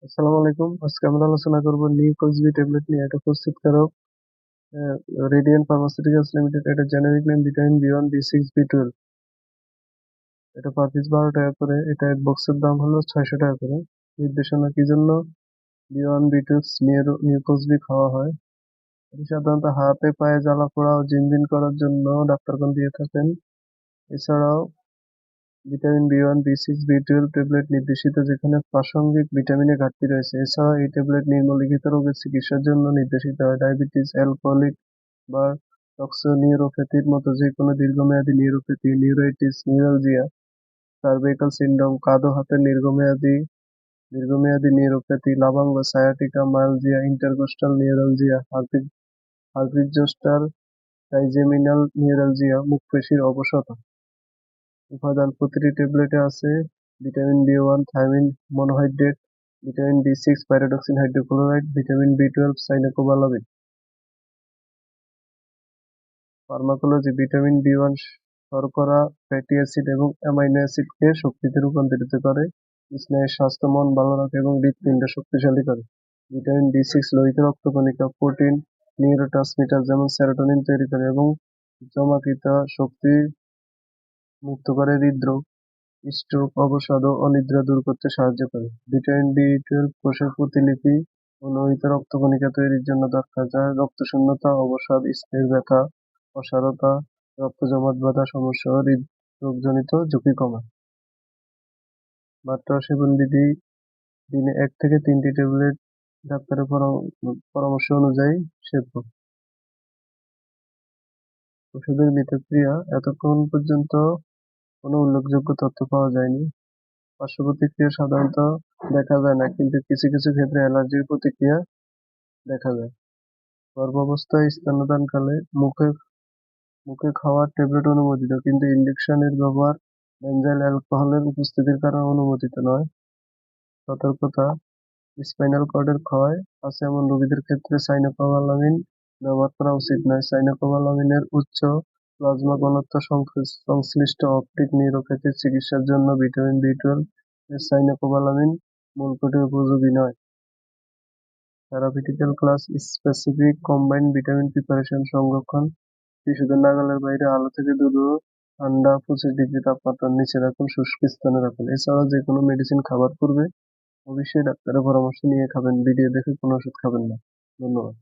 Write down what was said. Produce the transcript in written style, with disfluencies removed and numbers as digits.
আসসালামু আলাইকুম। আজকে আমরা আলোচনা করব নিউকোজবি ট্যাবলেট নিয়ে। এটা প্রস্তুতকারক রেডিয়েন্ট ফার্মাসিউটিক্যালস লিমিটেড। এটা জেনেরিক নেম ভিটামিন বি1 বি6 বি12। এটা পার পিস 12 টাকা করে। এটা এক বক্সের দাম হলো 600 টাকা করে। নির্দেশনা কি জন্য বি1 বি12 নিউকোজবি খাওয়া হয়? এটি সাধারণত হাতে পায়ে জ্বালা পোড়া ও ঝিনঝিন করার জন্য ডাক্তারগণ দিয়ে থাকেন। এছাড়াও ভিটামিন বি1 বি6 বি12 ট্যাবলেট নির্দেশিত যেখানে প্রাসঙ্গিক ভিটামিনের ঘাটতি রয়েছে। এছাড়াও এই ট্যাবলেট নিম্নলিখিত রোগের চিকিৎসার জন্য নির্দেশিত হয়: ডায়াবেটিস, অ্যালকোহলিক বা টক্সোনিউরোপ্যাথির মতো যে কোনো দীর্ঘমেয়াদী neuropathy, neuritis, neuralgia, cervical syndrome, কাঁধ ও হাতের দীর্ঘমেয়াদী neuropathy, লাবাঙ্গ, sciatica, myalgia, intercostal neuralgia, Harpic zoster, trigeminal neuralgia, মুখ পেশির অবসাদ। উপাদান: প্রতিটি ট্যাবলেটে আছে vitamin B one thymine monohydrate, vitamin বি6 pyridoxine hydrochloride, vitamin বি12 cyanocobalamin. Pharmacology: vitamin B one শর্করা, ফ্যাটি অ্যাসিড এবং অ্যামাইনো অ্যাসিডকে শক্তিতে রূপান্তরিত করে, স্নায়ুর স্বাস্থ্য, মন ভালো রাখে এবং হৃৎপিণ্ড শক্তিশালী করে। ভিটামিন বি6 লোহিত রক্তকণিকা, প্রোটিন, নিউরোট্রান্সমিটার যেমন সেরোটোনিন তৈরি করে এবং জমাকৃত শক্তি মুক্ত করে। হৃদরোগ, স্ট্রোক, অবসাদ ও অনিদ্রা দূর করতে সাহায্য করে। ভিটামিন বি12 কোষের প্রতিলিপি ও লোহিত রক্তকণিকা তৈরির জন্য দরকার, যা রক্তশূন্যতা, অবসাদ, স্নায়ুর ব্যথা, অসাড়তা, রক্ত জমাট বাঁধা সমস্যা ও হৃদরোগজনিত ঝুঁকি কমায়। মাত্রা ও সেবন বিধি: দিনে 1 থেকে 3টি ট্যাবলেট ডাক্তারের পরামর্শ অনুযায়ী সেবন। ওষুধের মিতক্রিয়া: এতক্ষণ পর্যন্ত কোনো উল্লেখযোগ্য তথ্য পাওয়া যায়নি। পার্শ্বপ্রতিক্রিয়া সাধারণত দেখা যায় না, কিন্তু কিছু কিছু ক্ষেত্রে অ্যালার্জির প্রতিক্রিয়া দেখা যায়। গর্ভাবস্থায় স্তন্যদানকালে মুখে খাওয়া ট্যাবলেট অনুমোদিত, কিন্তু ইনজেকশনের ব্যবহার বেনজাইল অ্যালকোহলের উপস্থিতির কারণে অনুমোদিত নয়। সতর্কতা: স্পাইনাল কর্ডের ক্ষয় আছে এমন রোগীদের ক্ষেত্রে সাইনোকোবালামিন ব্যবহার করা উচিত নয়। সাইনোকোবালামিনের উচ্চ প্লাজমা ঘনত্ব সংশ্লিষ্ট অপটিক নিউরোপ্যাথির চিকিৎসার জন্য ভিটামিন বি12 এর সাইনোকোবালামিন মূলকোটে উপযোগী নয়। থেরাপিউটিক্যাল class specific combined vitamin preparation সংরক্ষণ: শিশুদের নাগালের বাইরে, আলো থেকে দূরে ও ঠান্ডা 25 ডিগ্রি তাপমাত্রার নিচে রাখুন, শুষ্ক স্থানে রাখুন। এছাড়াও যে কোনো মেডিসিন খাবার পূর্বে অবশ্যই ডাক্তারের পরামর্শ নিয়ে খাবেন। ভিডিও দেখে কোনো ওষুধ খাবেন না। ধন্যবাদ।